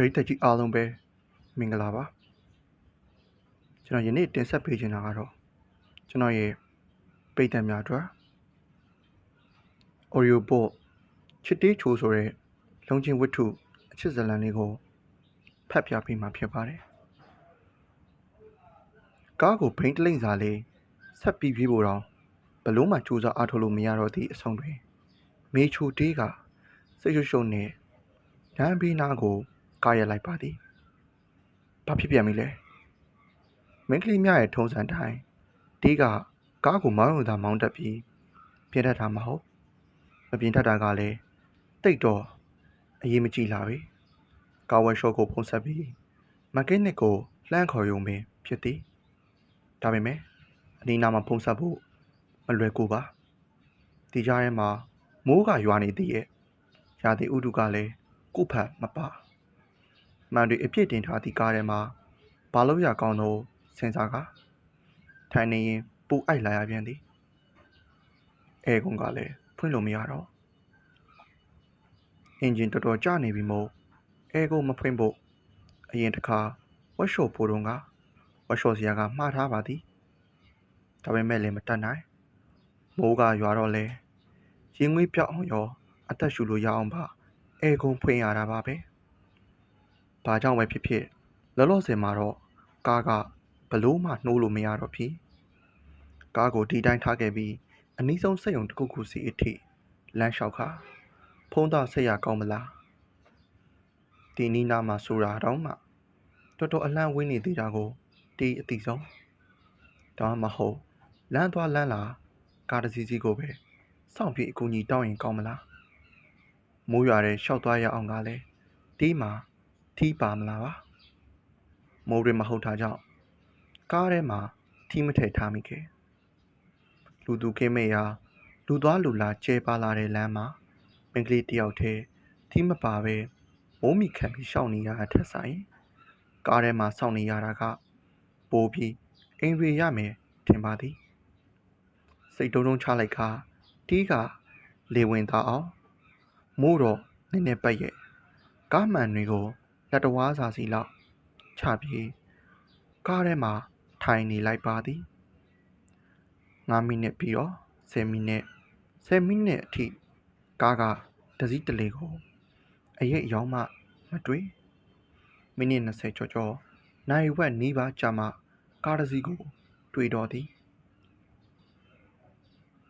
ပရိသတ်ကြီးအားလုံးပဲမင်္ဂလာပါကျွန်တော်ယနေ့တင်ဆက်ပေးချင်တာကတော့ကျွန်တော်ရဲ့ပိတ်သက်များအတွက် Oreo Board ချစ်တေးချိုဆိုတဲ့လုံချင်းဝတ္ထုအချစ်ဇာတ်လမ်းလေးကိုဖတ်ပြပေးမှာဖြစ်ပါတယ်ကားကိုဘိန်းတလိမ့်စာလေးဆက်ပြီးပြေးဖို့တော့ဘလို့မှစူးစမ်းအားထုတ်လို့မရတော့သည့်အဆုံးတွင်မေချိုတေးကစိတ်ရှုပ်ရှုပ်နဲ့လမ်းဘေးနားကိုကားရလိုက်ပါသည်ဘာဖြစ်ပြန်ပြီလဲမင်းကလေးများရဲ့ထုံးစံတိုင်းတေးကကားကိုမောင်းရုံသာမောင်းတတ်ပြီးပြင်တတ်တာမဟုတ်မပြင်တတ်တာကလည်းတိတ်တော့အရေးမကြီးလာပြီကားဝဲရှော့ကိုဖုံးဆက်ပြီးမကင်းနစ်ကိုလှမ်းခေါ်ရုံပဲဖြစ်သည်ဒါပေမဲ့အနီးနားမှာဖုံးဆက်ဖို့မလွယ်ကူပါဒီကြားထဲမှာမိုးကရွာနေသေးရဲ့ရာသီဥတုကလည်းကို့ဖက်မပါမှန်တွေအပြစ်တင်ထားသည့်ကားထဲမှာဘာလို့ရကောင်းတော့စဉ်းစားကထိုင်နေရင်ပူအိုက်လာရပြန်သည်အဲကုန်းကလည်းဖွင့်လို့မရတော့အင်ဂျင်တော်တော်ကျနေပြီမို့အဲကုန်းမဖွင့်ဖို့အရင်တစ်ခါဝက်ရှော့ဖို့တုန်းကဝက်ရှော့ဆရာကမှားထားပါသည်ဒါပေမဲ့လည်းမတတ်နိုင်မိုးကရွာတော့လဲရင်ငွေးပြောက်အောင်ရောအသက်ရှူလို့ရအောင်ပါအဲကုန်းဖွင့်ရတာပါပဲဘာကြောင့်ပဲဖြစ်ဖြစ်လောလောဆယ်မှာတော့ကားကဘလို့မှနှိုးလို့မရတော့ဖြစ်ကားကိုဒီတိုင်းထားခဲ့ပြီးအနည်းဆုံးစက်ရုံတစ်ခုခုစီအထိလမ်းလျှောက်ခါဖုံးသားဆက်ရကောင်းမလားဒီနီးနားမှာဆိုတာတော့မှတော်တော်အလန့်ဝင်းနေသေးတာကိုတီးအတိဆုံးဒါမှမဟုတ်လမ်းသွားလမ်းလာကားတစ်စီးစီးကိုပဲစောင့်ပြီးအကူအညီတောင်းရင်ကောင်းမလားမိုးရွာတဲ့ရှောက်သွားရအောင်ကလည်းတီးမှာထီးပါမလားပါမိုးတွေမဟုတ်တာကြောင့်ကားထဲမှာထီးမထည့်ထားမိခဲ့လူသူခင်းမဲ့ရာလူသွားလူလာကျဲပါလာတဲ့လမ်းမှာမင်းကလေးတယောက်တည်းထီးမပါပဲမိုးမိခံပြီးရှောက်နေရတာထက်ဆိုင်ကားထဲမှာစောင့်နေရတာကပိုပြီးအိမ်တွေရမယ်ထင်ပါသည်စိတ်တုံးတုံးချလိုက်ခါတီးကလေဝင်သားအောင်မိုးတော့နည်းနည်းပတ်ရဲ့ကားမှန်တွေကိုလက်တော်ဝါးစာစီလောက်ချပြီးကားထဲမှာထိုင်နေလိုက်ပါသည်9မိနစ်ပြီးတော့10မိနစ်10မိနစ်အထိကားကတစည်းတလေကိုအရေးအယောင်မှမတွေ့မိနစ်20ကျော်နိုင်ဝက်နီးပါးကြာမှကားတစည်းကိုတွေ့တော့သည်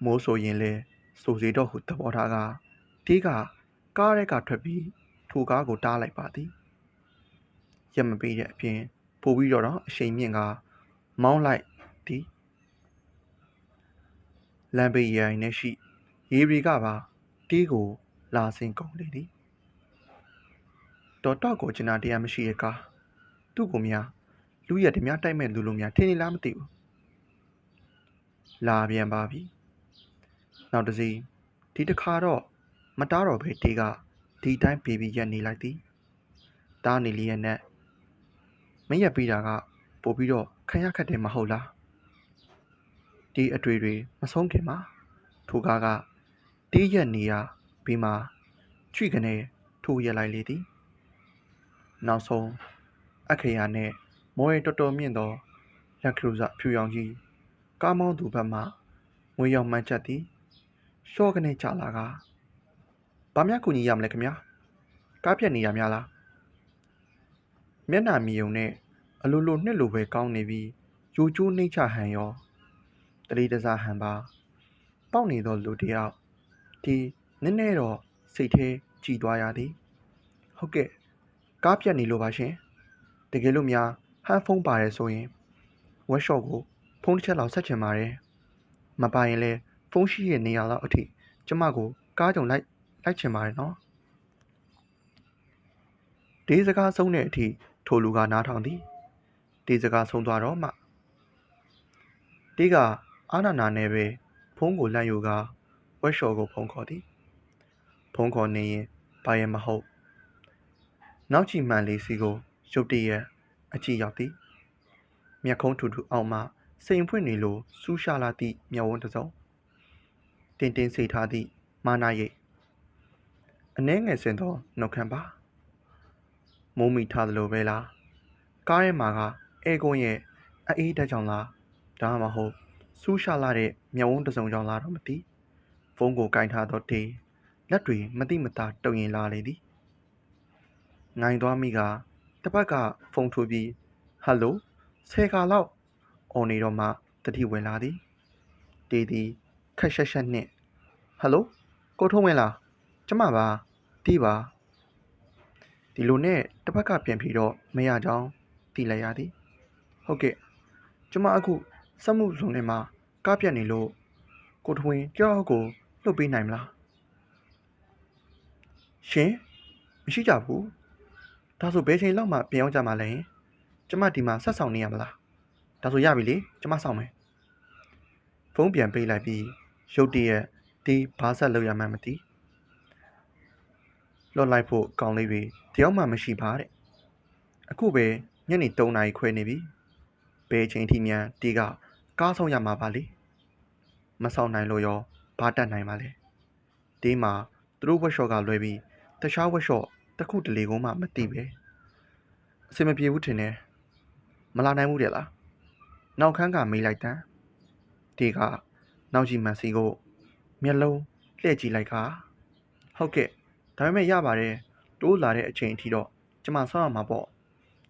မိုးဆိုရင်လဲစိုးစေတော့ဟုသဘောထားကတီးကကားထဲကထွက်ပြီးထိုကားကိုတားလိုက်ပါသည်ရက်မပေးတဲ့အပြင်ပို့ပြီးတော့အရှိန်မြင့်ကမောင်းလိုက်သည်လမ်းဘေးရိုင်နဲ့ရှိရေတွေကပါတီးကိုလာဆင်းကုန်လေသည်တော်တော့ကိုကျနာတရားမရှိတဲ့ကားသူ့ကိုများလူရက်တများတိုက်မဲ့လူလိုများထင်နေလားမသိဘူးလာပြန်ပါပြီနောက်တစ်စီးဒီတစ်ခါတော့မတားတော့ပဲတီးကဒီတိုင်းဘေဘီရက်နေလိုက်သည်တားနေလျက်နဲ့မရက်ပြီးတာကပို့ပြီးတော့ခံရခက်တယ်မဟုတ်လားဒီအတွေ့တွေမဆုံးခင်မှာထိုကားကတီးရက်နေရပြီးမှချွိကနေထိုးရက်လိုက်လေသည်နောက်ဆုံးအခရာနဲ့မော်ရီတော်တော်မြင့်သောလက်ခရုစဖြူရောင်ကြီးကားမောင်းသူဘက်မှငွေရောက်မှန်းချက်သည်ရှော့ကနေကြလာကဘာများကူညီရမလဲခင်ဗျာကားပြက်နေရများလားမျက်နှာမြည်ုံနဲ့အလိုလိုနှစ်လိုပဲကောင်းနေပြီးယူကျိုးနှိမ့်ချဟန်ရောတတိတစားဟန်ပါပေါက်နေသောလူတယောက်ဒီနည်းနည်းတော့စိတ်သေးကြည်သွားရသည်ဟုတ်ကဲ့ကားပြက်နေလို့ပါရှင်တကယ်လို့များဟန်ဖုန်းပါတယ်ဆိုရင်ဝက်ရှော့ကိုဖုန်းတစ်ချက်လောက်ဆက်ချင်ပါတယ်မပါရင်လဲဖုန်းရှိရဲ့နေရာလောက်အထိကျမကိုကားကြုံလိုက်ချင်ပါတယ်နော်ဒီစကားဆုံးတဲ့အထိထိုလူကနားထောင်သည်ဒီစကားဆုံးသွားတော့မှတီးကအာနာနာနဲ့ပဲဖုန်းကိုလန့်ယူကဝက်ရှော့ကိုဖုန်းခေါ်သည်ဖုန်းခေါ်နေရင်ဘာရင်မဟုတ်နောက်ချီမှန်လေးစီကိုရုတ်တရက်အကြည့်ရောက်သည်မျက်ခုံးထူထူအောင်မှစိန်ဖွင့်နေလို့စူးရှာလာသည့်မျက်ဝန်းတစ်စုံတင်းတင်းစိတ်ထားသည့်မာနာရိတ်အနှဲငယ်စင်သောနှုတ်ခမ်းပါ မိုးမိထားသလိုပဲလားကားထဲမှာကအဲကွန်းရဲ့အေးဓာတ်ကြောင့်လားဒါမှမဟုတ်စူးရှာလာတဲ့မျက်ဝန်းတစ်စုံကြောင့်လားတော့မသိဖုန်းကိုကင်ထားတော့တေးလက်တွေမတိမတာတုံရင်လာလေသည်ငိုင်သွားမိကတစ်ပတ်ကဖုန်းထိုးပြီးဟယ်လို10 ခါလောက်အော်နေတော့မှတတိဝင်လာသည်တေးသည်ခက်ရှက်ရှက်နှင့်ဟယ်လိုကိုထုံးဝင်လားကျမပါတီးပါဒီလိုနဲ့တစ်ပတ်ကပြန်ပြီးတော့မရကြောင်းသိလိုက်ရသည်ဟုတ်ကဲ့ကျမအခုစက်မှုဇုံထဲမှာကားပြတ်နေလို့ကိုထွင်ကြောက်ကိုလှုပ်ပေးနိုင်မလားရှင်မရှိကြဘူးဒါဆိုဘယ်ချိန်လောက်မှပြန်ရောက်ကြမှာလဲကျမဒီမှာဆက်ဆောင်နေရမလားဒါဆိုရပြီလေကျမဆောင်မယ်ဖုန်းပြန်ပေးလိုက်ပြီးရုတ်တရက်ဒီဘာဆက်လောက်ရမှန်းမသိလွတ်လိုက်ဖို့ကောင်းလေးတွေတယောက်မှမရှိပါတဲ့အခုပဲညနေ3 နာရီခွဲနေပြီဘယ်ချိန်ထိမြန်တီးကကားဆောင်ရမှာပါလေမဆောင်နိုင်လို့ရောဘာတက်နိုင်ပါလဲဒီမှာသူတို့ဝက်ရှော့ကလွဲပြီးတခြားဝက်ရှော့တစ်ခုတလေကုန်းမှမသိပဲအဆင်မပြေဘူးထင်တယ်မလာနိုင်ဘူးတဲ့လားနောက်ခန်းကမေးလိုက်တန်းဒီကနောက်ကြီးမှန်စီကိုမျက်လုံးလှည့်ကြည့်လိုက်ကဟုတ်ကဲ့ဒါပေမဲ့ရပါတယ်တိုးလာတဲ့အချိန်အထိတော့ကျမဆောင်းရမှာပေါ့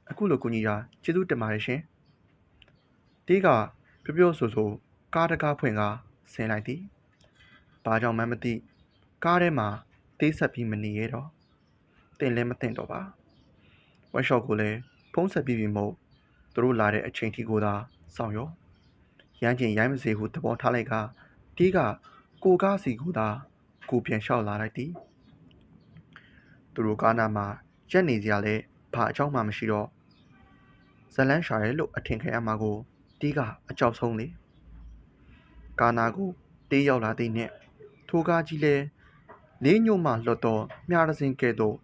အခုလိုကူညီတာကျေးဇူးတင်ပါတယ်ရှင်ဒီကပြောဆိုကားတကားဖွင့်ကဆင်းလိုက်သည်ဘာကြောင့်မှမသိကားထဲမှာတေးဆက်ပြီးမနေရတော့တင်လည်းမတင်တော့ပါဝက်ရှော့ကိုလည်းဖုံးဆက်ပြီးမို့သူတို့လာတဲ့အချိန်ထိကိုသာစောင့်ရောရမ်းကျင်ရိုင်းမစေဟုသဘောထားလိုက်ကတီးကကိုကားစီကိုသာကိုပြန်လျှောက်လာလိုက်သည်သူတို့ကားနာမှာရက်နေစရာလဲဘာအကြောင်းမှမရှိတော့ဇလန်းရှာရဲလို့အထင်ခံရမှာကိုတီးကအကြောက်ဆုံးလေကာနာကိုတေးရောက်လာသည်နှင့်ထိုကားကြီးလဲလေးညို့မှလွတ်သောမြားရစင်ကဲ့သို့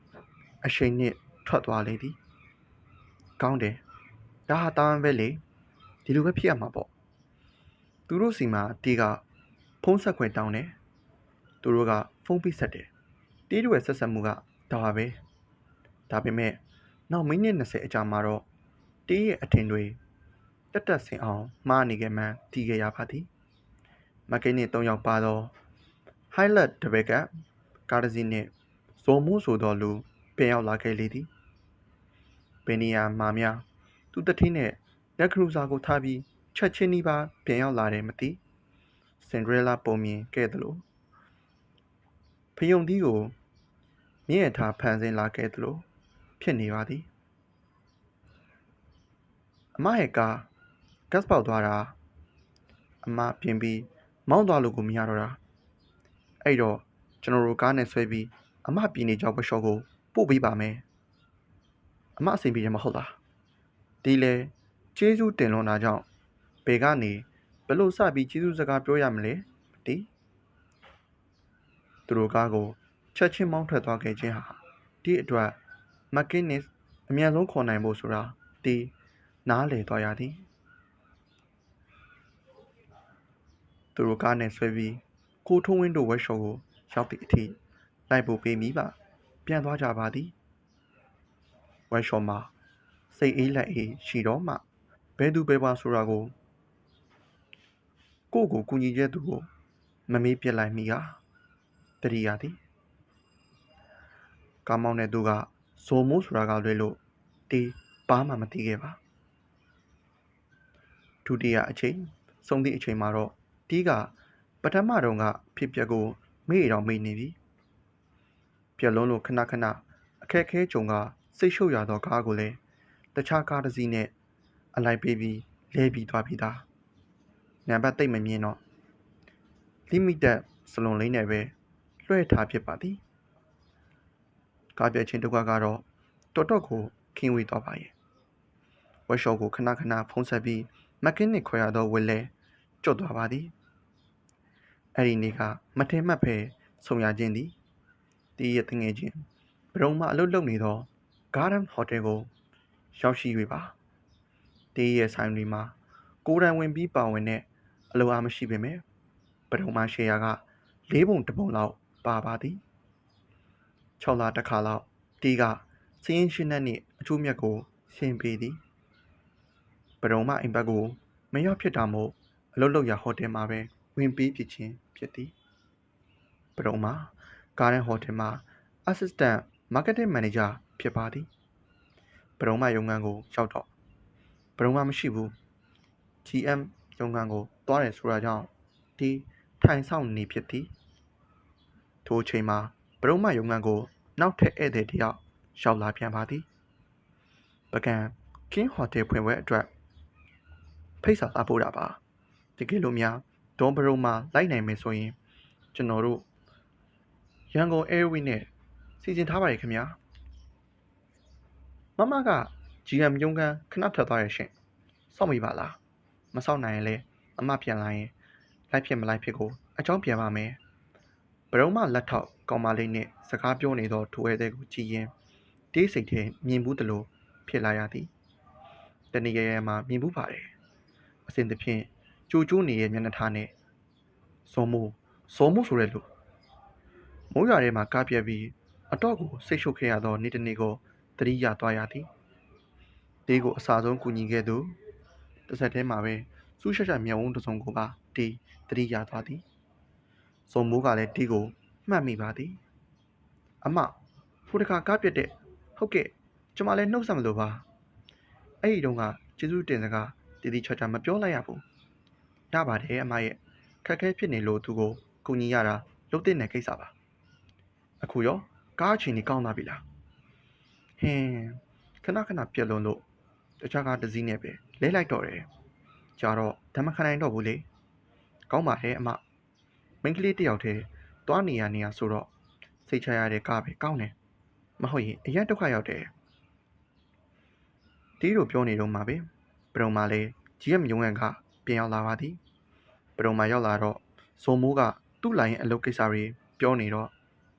အရှိန်နှင့်ထွက်သွားလေသည်ကောင်းတယ်ဒါဟာတာဝန်ပဲလေဒီလိုပဲဖြစ်ရမှာပေါ့သူတို့စီမှာတီးကဖုန်းဆက်ခွင့်တောင်းတယ်သူတို့ကဖုန်းပြီးဆက်တယ်တီးတို့ရဲ့ဆက်ဆက်မှုကဒါပါပဲဒါပေမဲ့နောက်မိနစ်20အကြာမှာတော့တီးရဲ့အထင်တွေတက်ဆင်အောင်မှားနေခဲ့မှန်းသိခဲ့ရပါသည်မကိန်းနဲ့3 ယောက်ပါတော့ highlight တပည့်ကကားတစ်စီးနဲ့ဇော်မိုးဆိုတော်လူပြန်ရောက်လာခဲ့လေသည်ဘယ်နေရာမှာများသူတထင်းနဲ့လက်ခရူစာကိုထားပြီးချက်ချင်းဒီပါပြန်ရောက်လာတယ်မသိစင်ဒရဲလာပုံမြင်ခဲ့သလိုဖယုံသီးကိုမြင့်ရထားဖန်ဆင်းလာခဲ့သလိုဖြစ်နေပါသည်အမရဲ့ကားဂတ်ပေါက်သွားတာအမပြင်ပြီးမောင်းသွားလို့ကိုမရတော့တာအဲ့တော့ကျွန်တော်တို့ကားနဲ့ဆွဲပြီးအမပြည်နေကြောက်ဝက်ရှော့ကိုပို့ပေးပါမယ်အမအဆင်ပြေတယ်မဟုတ်လားဒီလေကျေးဇူးတင်လွန်တာကြောင့်ဘယ်ကနေဘလို့စပြီးကျေးဇူးစကားပြောရမလဲဒီသူတို့ကားကိုချက်ချင်းမောင်းထွက်သွားခဲ့ခြင်းဟာဒီအတွက်မက်ကင်းနစ်အမြန်ဆုံးခေါ်နိုင်ဖို့ဆိုတာဒီနားလေသွားရသည်သူတို့ကားနဲ့ဆွဲပြီးကိုထုံးဝင်းတို့ဝက်ရှော့ကိုရောက်သည့်အထိလိုက်ပို့ပေးမိပါပြန်သွားကြပါသည်ဝက်ရှော့မှာစိတ်အေးလက်အေးရှိတော့မှဘယ်သူပဲပါဆိုတာကိုကူညီချက်သူကိုမမေးပြစ်လိုက်မိကတတိယသည်ကားမောင်းတဲ့သူကဇိုမိုးဆိုတာကလွဲလို့တီးပါမှမသိခဲ့ပါဒုတိယအချိန်ဆုံးသည့်အချိန်မှာတော့တီးကပထမတုန်းကဖြစ်ပျက်ကိုမေ့တော်မေ့နေပြီပြက်လုံးလိုခဏအခက်ခဲကြုံကစိတ်ရှုပ်ရသောကားကိုလည်းတခြားကားတစ်စီးနဲ့အလိုက်ပေးပြီးလဲပြီးသွားပြီသားနံပါတ်သိမ့်မမြင်တော့လိမိတက်စလွန်လေးနဲ့ပဲလွှဲထားဖြစ်ပါသည်ကားပြချင်းတစ်ခွက်ကတော့တော်ကိုခင်းဝေးသွားပါရဲ့ဝက်ရှော့ကိုခဏဖုံးဆက်ပြီးမက်ကင်းနစ်ခွဲရသောဝက်လဲကျွတ်သွားပါသည်အဲ့ဒီနေ့ကမထင်မှတ်ဖဲဆုံရခြင်းသည်တီးရဲ့တငယ်ချင်းဘရုံမှအလုပ်လုပ်နေသော Garden Hotel ကိုရောက်ရှိ၍ပါတီးရဲ့ဆိုင်တွေမှာကိုယ်တိုင်ဝင်ပြီးပါဝင်တဲ့အလုပ်အားမရှိပေမဲ့ဘရုံမှရှယ်ယာက4 ပုံ 1 ပုံလောက်ပါသည်6 လတစ်ခါလောက်တီးက စင်းရှင်းတဲ့နေ့အချိုးမြတ်ကိုရှင်းပေးသည်ပရုံမအိမ်ဘက်ကိုမရောက်ဖြစ်တာမို့အလုပ်လုပ်ရာဟိုတယ်မှာပဲဝင်ပေးဖြစ်ခြင်းဖြစ်သည်ပရုံမကားတဲ့ဟိုတယ်မှာ assistant marketing manager ဖြစ်ပါသည်ပရုံမရုံငန်းကိုရောက်တော့ပရုံမမရှိဘူး GM ရုံငန်းကိုသွားတယ်ဆိုတာကြောင့်ဒီထိုင်ဆောင်နေဖြစ်သည်ထိုအချိန်မှာပရုံမရုံငန်းကိုနောက်ထပ်ဧည့်သည်တယောက်ရောက်လာပြန်ပါသည်ပကံကင်းဟိုတယ်ဖွင့်ပွဲအတွက်ဖိတ်စာလာပို့တာပါတကယ်လို့များဒေါ်ပရုံမလိုက်နိုင်မယ်ဆိုရင်ကျွန်တော်တို့ရန်ကုန် Airway နဲ့စီစဉ်ထားပါတယ်ခင်ဗျာမမက GM ရုံးခန်းခဏထွက်သွားရရှင်စောင့်မိပါလားမစောင့်နိုင်ရင်လည်းအမပြန်လာရင်လိုက်ဖြစ်မလိုက်ဖြစ်ကိုအကြောင်းပြန်ပါမယ်ဘရုံမလက်ထောက်ကောင်မလေးနဲ့စကားပြောနေသောထိုဧည့်သည်ကိုကြည့်ရင်တေးစိတ်ထဲမြင်ဘူးသလိုဖြစ်လာရသည်တနေ့ရရမှာမြင်ဘူးပါတယ်အစဉ်သဖြင့်ကြိုးကျိုးနေရဲ့မျက်နှာထားနဲ့စောမိုးဆိုတဲ့လူမိုးရွာထဲမှာကားပြက်ပြီးအတော့ကိုစိတ်ရှုပ်ခဲ့ရသောနေ့တစ်နေ့ကိုသတိရသွားရသည်တေးကိုအစာဆုံးကူညီခဲ့သူတစ်ဆက်တည်းမှာပဲစူးရှက်ရှက်မျက်ဝန်းတစ်စုံကိုပါတေးသတိရသွားသည်စောမိုးကလည်းတေးကိုမှတ်မိပါသည်အမဟိုတခါကားပြက်တဲ့ဟုတ်ကဲ့ကျမလည်းနှုတ်ဆက်မလို့ပါအဲ့ဒီတုန်းကကျေးဇူးတင်စကားတီတီချာချာမပြောလိုက်ရဘူးရပါတယ်အမရဲ့ခက်ခဲဖြစ်နေလို့သူကိုကူညီရတာလုပ်တဲ့နယ်ကိစ္စပါအခုရောကားအချိန်ကြီးကောင်းသွားပြီလားဟင်းခဏပြက်လွန်လို့တခြားကားတစ်စီးနဲ့ပဲလဲလိုက်တော့တယ်ကြာတော့ဓမ္မခံနိုင်တော့ဘူးလေကောင်းပါတယ်အမမိန်းကလေးတယောက်တည်းသွားနေရဆိုတော့စိတ်ချရတဲ့ကားပဲကောင်းတယ်မဟုတ်ရင်အရင်ဒုက္ခရောက်တယ်ဒီလိုပြောနေတော့မှပဲပရုံမာလေးကြီးရမြုံရန်ကပြန်ရောက်လာပါသည်ပရုံမာရောက်လာတော့ဇုံမိုးကသူ့လိုင်းအလုပ်ကိစ္စတွေပြောနေတော့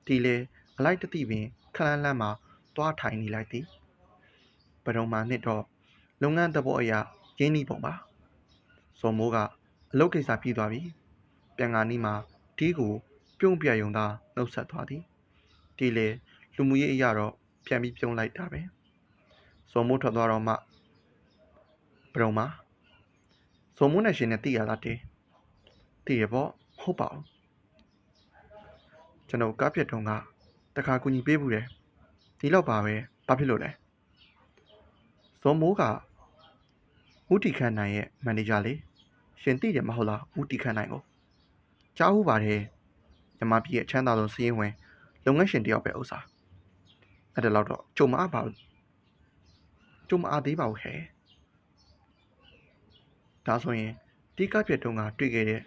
ဒီလေအလိုက်တသိပင်ခလန်းလန်းမှာတွားထိုင်နေလိုက်သည်ပရုံမာနှစ်တော့လုပ်ငန်းသဘောအရာရင်းနှီးပုံပါဇုံမိုးကအလုပ်ကိစ္စပြီးသွားပြီပြန်ကာနီးမှာဒီကိုပြုံးပြယုံသာနှုတ်ဆက်သွားသည်ဒီလေလူမှုရေးအရာတော့ပြန်ပြီးပြုံးလိုက်တာပဲဇုံမိုးထွက်သွားတော့မှပရုံမာဇုံမိုးနဲ့ရှင်နဲ့သိရလားတေးသိရပေါ့ဟုတ်ပါဘူးကျွန်တော်ကားပြက်တုံးကတခါကူညီပေးဘူးတယ်ဒီလောက်ပါပဲဘာဖြစ်လို့လဲဇုံမိုးကဦးတီခန့်နိုင်ရဲ့မန်နေဂျာလေရှင်သိတယ်မဟုတ်လားဦးတီခန့်နိုင်ကိုကြားဦးပါတယ်မြမပြည်ရဲ့အချမ်းသာဆုံးစီးရင်ဝင်လုပ်ငန်းရှင်တယောက်ပဲဥစ္စာအဲ့ဒါတော့ကြုံမအားပါဘူးကြုံမအားသေးပါဘူးဟဲ့ဒါဆိုရင်ဒီကားပြက်တုံးကတွေ့ခဲ့တဲ့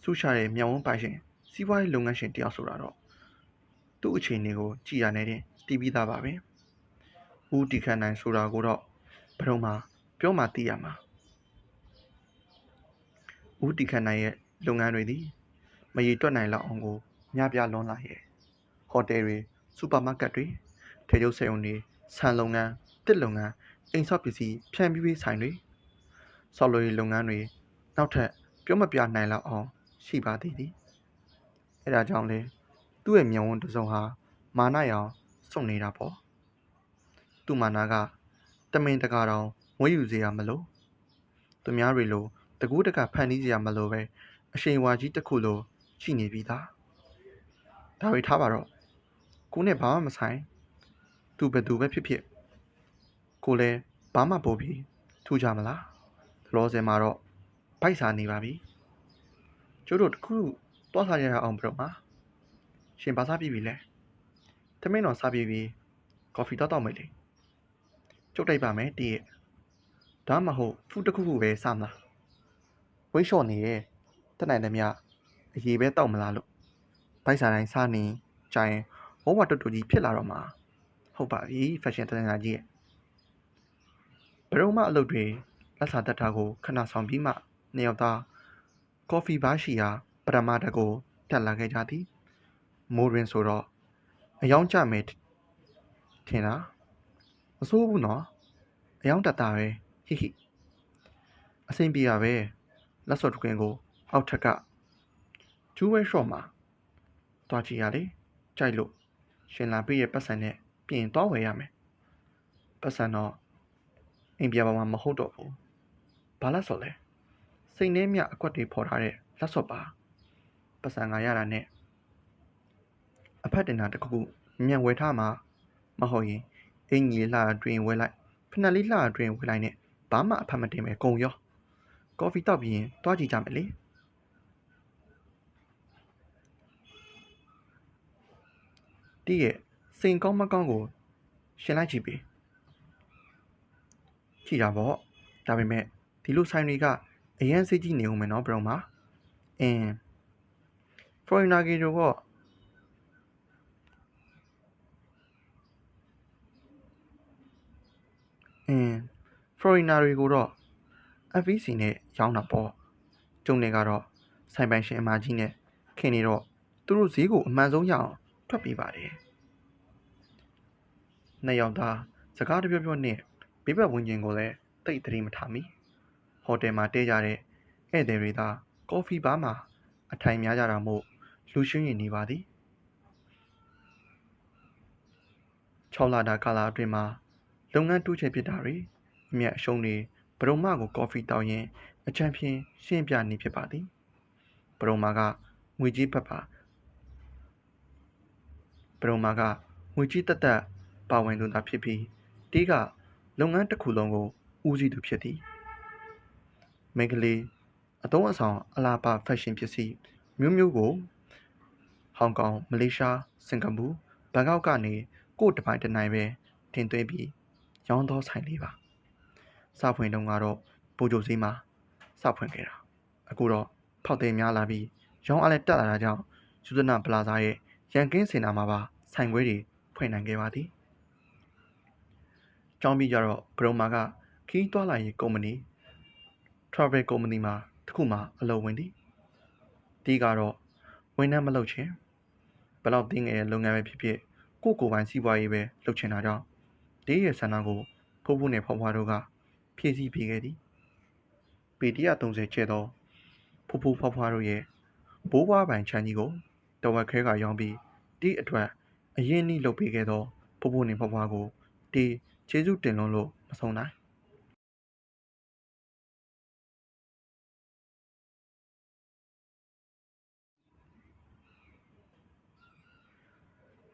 စူးရှာတဲ့မြောင်ဝန်းပိုင်ရှင်စီးပွားရေးလုပ်ငန်းရှင်တယောက်ဆိုတာတော့သူ့အခြေအနေကိုကြည်ရနေတဲ့တီးပြီးသားပါပဲဦးတီခန့်နိုင်ဆိုတာကိုတော့ဘယ်တော့မှပြောမှသိရမှာဦးတီခန့်နိုင်ရဲ့လုပ်ငန်းတွေသည်မရေတွက်နိုင်လောက်အောင်ကိုများပြားလွန်လာရဲ့ဟိုတယ်တွေစူပါမားကတ်တွေထေကျုပ်စေုံတွေဆန်လုပ်ငန်းတစ်လုပ်ငန်းအိမ်ဆောက်ပစ္စည်းဖြန့်ဖြူးရေးဆိုင်တွေဆောက်လုပ်ရေးလုပ်ငန်းတွေနောက်ထပ်ပြောမပြနိုင်လောက်အောင်ရှိပါသေးသည်အဲဒါကြောင့်လေသူ့ရဲ့မျက်ဝန်းတစ်စုံဟာမာနရောင်စွန့်နေတာပေါ့သူ့မာနကတမင်တကာတောင်ဝေးယူစေရမလို့သူများတွေလိုတကူးတကဖန်တီးစေရမလို့ပဲအရှိန်ဝါကြီးတစ်ခုလိုရှိနေပြီသားဒါတွေထားပါတော့ကိုနဲ့ဘာမှမဆိုင်သူဘယ်သူပဲဖြစ်ဖြစ်ကိုလည်းဘာမှပို့ပြီးထူးကြမလားလောဆယ်မှာတော့ဗိုက်စားနေပါပြီကျိုးတို့တခုတွားစားရအောင်ဘရောမှာရှင်ဘာစားပြီလဲသမင်းတော်စားပြီကော်ဖီတောက်မယ်လေကျုပ်တိုက်ပါမယ်တည့်ရဲ့ဒါမှမဟုတ်ဖူးတစ်ခုပဲစားမလားဝိတ်လျှော့နေရဲ့တက်နိုင်တယ်မြအရေးပဲတောက်မလားလို့ဗိုက်စားတိုင်းစားနေကြရင်ဝဝတွတ်တူကြီးဖြစ်လာတော့မှာဟုတ်ပါပြီဖက်ရှင်တန်ငါကြီးရဲ့ဘရုံမအလုပ်တွေလက်စာတက်တာကိုခဏဆောင်ပြီးမှနှစ်ယောက်သားကော်ဖီဘားရှိရာပရမတ်ကိုတက်လာခဲ့ကြသည်မိုးရင်းဆိုတော့အယောင်ကြမယ်ထင်လားမစိုးဘူးနော်အယောင်တက်တာပဲဟိအဆင်ပြေရပဲလက်စော်တကွင်းကိုအောက်ထက်ကကျူးဝဲရှော့မှာတွားကြည့်ရလေကြိုက်လို့ရှင်လာပြည့်ရဲ့ပတ်စံနဲ့ပြင်သွားဝယ်ရမယ် ပတ်စံတော့အိမ်ပြပါမှာမဟုတ်တော့ဘူးဘာလက်စော်လဲစိတ်နှင်းမြအကွက်တွေဖော်ထားတဲ့လက်စော်ပါပတ်စံကရတာနဲ့အဖက်တင်တာတစ်ခုခုမြန်ဝယ်ထားမှာမဟုတ်ရင်အင်ကြီးလှအတွင်းဝယ်လိုက်ဖနက်လေးလှအတွင်းဝယ်လိုက်နဲ့ဘာမှအဖက်မတင်ပဲကုန်ရောကော်ဖီတောက်ပြီးရင်တွားကြည့်ကြမယ်လေတီးရဲ့စိန်ကောင်းမကောင်းကိုရှင်လိုက်ကြည့်ပြီကြည့်တာပေါ့ဒါပေမဲ့ဒီလိုဆိုင်တွေကအရန်စိတ်ကြည့်နေဦးမယ်နော်ဘရုံမှာforeigner ကြီးတို့ကforeigner တွေကိုတော့ FVC နဲ့ရောင်းတာပေါ့ကျုံတွေကတော့ဆိုင်ပိုင်ရှင်အမကြီးနဲ့ခင်နေတော့သူတို့ဈေးကိုအမှန်ဆုံးရအောင်ထွက်ပေးပါတယ်နှစ်ယောက်သားစကားတပြောပြောနဲ့ဘေးဘက်ဝင်ကျင်ကိုလည်းတိတ်သတိမထားမိဟိုတယ်မှာတဲကြတဲ့ဧည့်သည်တွေသာကော်ဖီဘားမှာအထိုင်များကြတာမို့လူရှင်းရင်နေပါသည်6လတာကာလအတွင်းမှာလုပ်ငန်းတိုးချဲ့ဖြစ်တာတွေအမြတ်အရှုံးတွေဘရုံမကိုကော်ဖီတောင်းရင်အချမ်းဖြင်းရှင်းပြနေဖြစ်ပါသည်ဘရုံမကငွေကြီးဖက်ပါဘရုံမကငွေကြီးတက်ပါဝင်သူသာဖြစ်ပြီးတီးကလုပ်ငန်းတစ်ခုလုံးကိုဦးစီးသူဖြစ်သည်မိန်းကလေးအသုံးအဆောင်အလားပါဖက်ရှင်ပစ္စည်းမျိုးမျိုးကိုဟောင်ကောင်မလေးရှားစင်ကာပူဘန်ကောက်ကနေကို့တပိုင်းတစ်နိုင်ပဲတင်သွင်းပြီးရောင်းသောဆိုင်လေးပါစဖွင့်တုန်းကတော့ဘိုးကျိုဈေးမှာစဖွင့်ခဲ့တာအခုတော့ဖောက်သည်များလာပြီးရောင်းအားလည်းတက်လာတာကြောင့်ယူဇနာပလာဇာရဲ့ရန်ကင်းစင်တာမှာပါဆိုင်ခွဲတွေဖွင့်နိုင်ခဲ့ပါသည်ကျောင်းပြီးကြတော့ဘရုံမာကခီးသွားလာရေးကုမ္ပဏီ travel ကုမ္ပဏီမှာတစ်ခုမှအလုပ်ဝင်သည်တီးကတော့ဝန်ထမ်းမလုပ်ချင်ဘယ်တော့တင်းငယ်လုပ်ငန်းပဲဖြစ်ဖြစ်ကိုယ်ပိုင်စီးပွားရေးပဲလုပ်ချင်တာကြောင့်တီးရဲ့ဆန္ဒကိုဖိုးဖိုးနဲ့ဖွားဖွားတို့ကဖြည့်ဆည်းပေးခဲ့သည်ပေ130ကျဲသောဖိုးဖိုးဖွားဖွားတို့ရဲ့ဘိုးဘွားပိုင်ချမ်းကြီးကိုတဝက်ခဲကရောင်းပြီးတီးအတွက်အရင်နှီးလုပ်ပေးခဲ့သောဖိုးဖိုးနဲ့ဖွားဖွားကိုတီးကျေးဇူးတင်လွန်းလို့မဆုံးနိုင်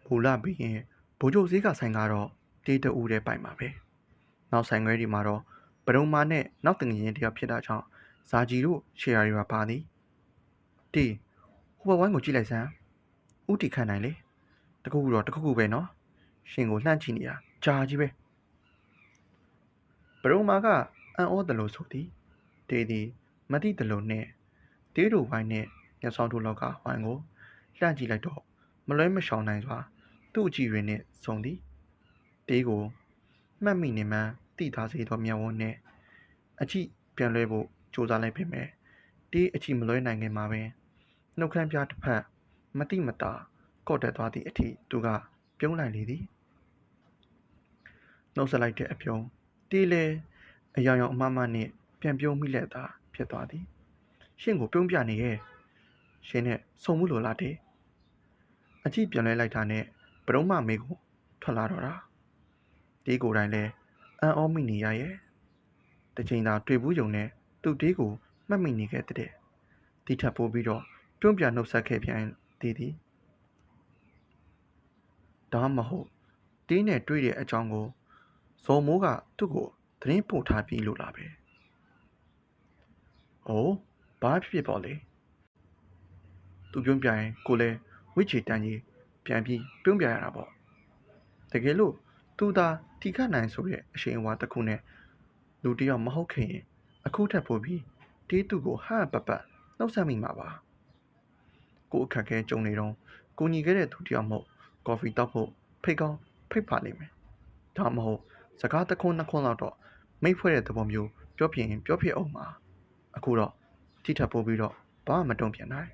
ဘူလာပြီးရင်ဘိုးကျိုဈေးကဆိုင်ကတော့တေးတူတဲ့ပိုင်ပါပဲနောက်ဆိုင်ခွဲတွေမှာတော့ဘရုံမာနဲ့နောက်တငရင်တယောက်ဖြစ်တာကြောင့်ဇာကြီးတို့ရှယ်ယာတွေပါသည်တီးဟိုဘဝိုင်းကိုကြည့်လိုက်စမ်းဥတီခန့်နိုင်လေတခုခုတော့တခုခုပဲနော်ရှင်ကိုလှမ်းကြည့်နေတာကြာကြီးပဲဘရုံမာကအံ့ဩတယ်လို့ဆိုသည်တေးသည်မသိတယ်လို့နဲ့တေးတို့ဝိုင်းနဲ့ညဆောင်တို့လောက်ကဝိုင်းကိုလှမ်းကြည့်လိုက်တော့မလွဲမရှောင်နိုင်စွာသူ့အကြည့်တွေနဲ့စုံသည်တေးကိုမှတ်မိနေမှန်းသိထားစေသောမျက်ဝန်းနဲ့အကြည့်ပြန်လွှဲဖို့ကြိုးစားလိုက်ပေမဲ့တေးအကြည့်မလွှဲနိုင်ခင်မှာပင်နှုတ်ခမ်းပြားတစ်ဖက်မတိမတာကော့တက်သွားသည့်အထိသူကပြုံးလိုက်လေသည်နှုတ်ဆက်လိုက်တဲ့အပြုံးတေးလဲအယောင်ယောင်အမမနှင့်ပြန်ပြုံးမိလက်သာဖြစ်သွားသည်ရှင့်ကိုပြုံးပြနေရဲ့ရှင်နဲ့ဆုံမှုလိုလားတဲ့အကြည့်ပြန်လဲလိုက်တာနဲ့ဘရုံမမေးကိုထွက်လာတော့တာတေးကိုယ်တိုင်လဲအံ့ဩမိနေရရဲ့တစ်ချိန်သာတွေ့ဘူးယုံနဲ့သူ့တေးကိုမှတ်မိနေခဲ့တဲ့တိထပ်ပိုးပြီးတော့ပြုံးပြနှုတ်ဆက်ခဲ့ပြန်သေးသည်ဒါမှမဟုတ်တေးနဲ့တွေ့တဲ့အကြောင်းကိုဇော်မိုးကသူ့ကိုသတင်းပို့ထားပြီးလို့လားပဲ။အိုးဘာဖြစ်ပေါ့လေ။သူပြုံးပြရင်ကိုလည်းဝိချေတန်းကြီးပြန်ပြီးပြုံးပြရတာပေါ့။တကယ်လို့သူသာထိခတ်နိုင်ဆိုတဲ့အရှိန်အဝါတစ်ခုနဲ့လူတယောက်မဟုတ်ခင်အခုထပ်ပို့ပြီးတေးသူ့ကိုဟပပနှုတ်ဆက်မိမှာပါ။ကိုအခက်ခဲကြုံနေတော့ကိုညီခဲ့တဲ့သူတယောက်မို့ကော်ဖီတောက်ဖို့ဖိတ်ကောင်းဖိတ်ပါလိမ့်မယ်။ဒါမှမဟုတ်စကားတစ်ခွန်းနှစ်ခွန်းလောက်တော့မိတ်ဖွဲ့တဲ့သဘောမျိုးပြောပြရင်ပြောဖြစ်အောင်ပါအခုတော့ထိထပ်ပို့ပြီးတော့ဘာမှမတုံ့ပြန်နိုင်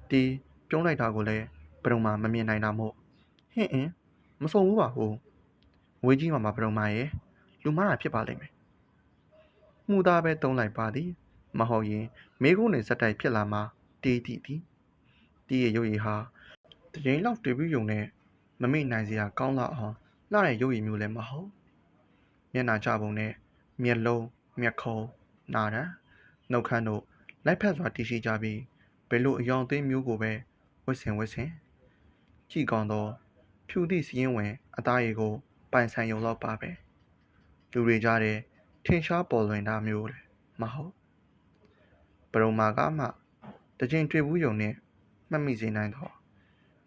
တီးပြုံးလိုက်တာကိုလည်းဘရုံမှာမမြင်နိုင်တာမို့ဟင့်မစုံဘူးပါဘူးငွေကြီးမှာဘရုံမှာရဲ့လူမားတာဖြစ်ပါလိမ့်မယ်မှုသားပဲတုံးလိုက်ပါသည်မဟုတ်ရင်မိကုန်းနေစက်တိုက်ဖြစ်လာမှာတေးတီတီးရဲ့ရုပ်ရည်ဟာတရင်လောက်တွေ့ပြီးုံနဲ့မမိနိုင်စရာကောင်းလောက်အောင်လှတဲ့ရုပ်ရည်မျိုးလည်းမဟုတ် မျက်နှာကျပုံနဲ့မျက်လုံးမျက်ခုံးနာရန်နှုတ်ခမ်းတို့လိုက်ဖက်စွာတည်ရှိကြပြီးဘယ်လိုအယောင်သေးမျိုးကိုပဲဝစ်ဆင်ကြည့်ကောင်းသောဖြူသည့်စည်းဝင်အသားရည်ကိုပိုင်ဆိုင်ရုံလောက်ပါပဲလူတွေကြားတဲ့ထင်ရှားပေါ်လွင်တာမျိုးလည်းမဟုတ်ပရုံမာကမှတစ်ချိန်တွေ့ဘူးယုံနဲ့မှတ်မိစေနိုင်သော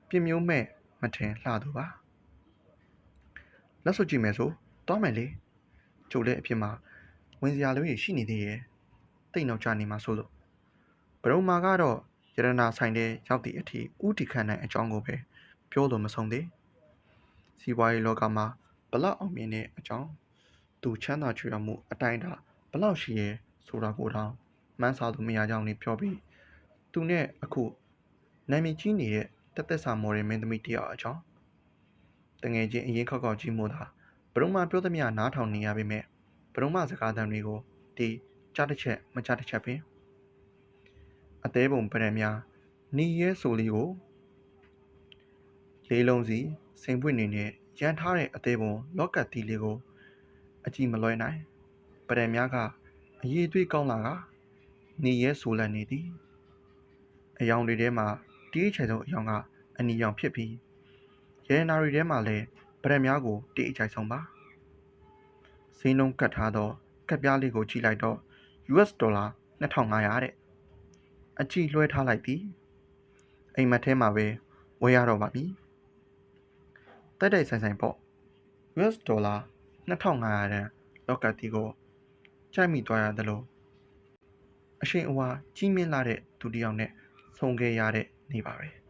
ပြမျိုးမဲ့မထင်လှသူပါလက်စွပ်ကြည့်မယ်ဆိုတောင်းမယ်လေကျုပ်လည်းအဖြစ်မှာဝင်စရာလိုရရှိနေသေးရဲ့တိတ်နောက်ကျနေမှာဆိုလို့ဘရုံမာကတော့ရတနာဆိုင်တဲ့ရောက်သည့်အထိဥတီခန့်နိုင်အကြောင်းကိုပဲပြောလို့မဆုံးသေးစီးပွားရေးလောကမှာဘလောက်အောင်မြင်တဲ့အကြောင်းသူချမ်းသာကြွယ်ဝမှုအတိုင်းတာဘလောက်ရှိရဲဆိုတာကိုတော့မှန်းဆလို့မရကြောင်းနဲ့ပြောပြီးသူနဲ့အခုနာမည်ကြီးနေတဲ့တက်သက်စာမော်တဲ့မင်းသမီးတယောက်အကြောင်းတငယ်ချင်းအရင်ခောက်ကြီးမို့သာဘရုံမာပြောသမျှနားထောင်နေရပေမဲ့ဘရုံမာစကားသံတွေကိုဒီကြားတစ်ချက်မကြားတစ်ချက်ပင်အသေးပုံပရံများနီရဲဆိုလေးကိုလေးလုံးစီစိန်ပွင့်နေနဲ့ရန်ထားတဲ့အသေးပုံလော့ကတ်တီလေးကိုအကြည့်မလွှဲနိုင်ပရံများကအရေးသွေးကောင်းလာကနေရဲဆိုလန့်နေသည်အယောင်တွေထဲမှာတီးချေဆုံးအယောင်ကအနီရောင်ဖြစ်ပြီးရဲနာရီထဲမှာလည်းပရံများကိုတီးအချိုက်ဆုံးပါဈေးနှုန်းကတ်ထားသောကတ်ပြားလေးကိုကြည့်လိုက်တော့ US ဒေါ်လာ2500တဲ့အကြည့်လွှဲထားလိုက်သည်အိမ်မက်ထဲမှာပဲဝယ်ရတော့ပါပြီတိုက်တိုက်ဆိုင်ဆိုင်ပေါ့ US ဒေါ်လာ2500တန်လော့ကတ်တီကိုကြိုက်မိသွားရသလိုအရှိန်အဝါကြီးမြင့်လာတဲ့သူတစ်ယောက်နဲ့ဆုံခဲ့ရတဲ့နေ့ပါပဲ